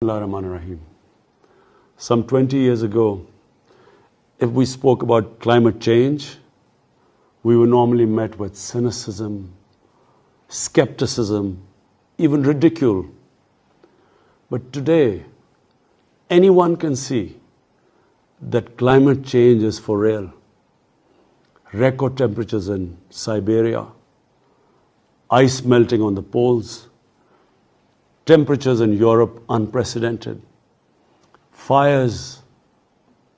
Bismillahirrahmanirrahim. Some 20 years ago, if we spoke about climate change, we were normally met with cynicism, skepticism, even ridicule. But today, anyone can see that climate change is for real. Record temperatures in Siberia, ice melting on the poles, temperatures in Europe unprecedented, fires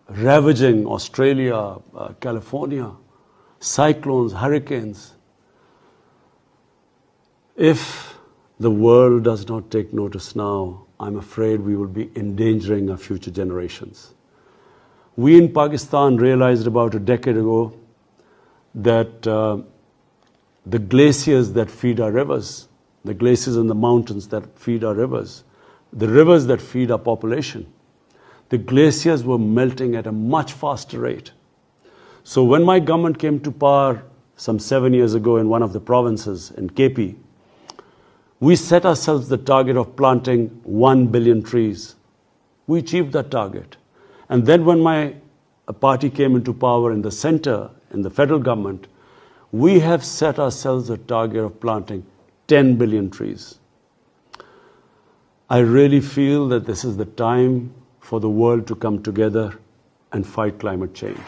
ravaging Australia, California, cyclones, hurricanes. If the world does not take notice now, I'm afraid we will be endangering our future generations. We in Pakistan realized about a decade ago that the glaciers that feed our rivers, the glaciers in the mountains that feed our rivers, the rivers that feed our population, the glaciers were melting at a much faster rate. So when my government came to power some 7 years ago in one of the provinces in KP, we set ourselves the target of planting 1 billion trees. We achieved that target. And then when my party came into power in the center, in the federal government, we have set ourselves a target of planting 10 billion trees. I really feel that this is the time for the world to come together and fight climate change.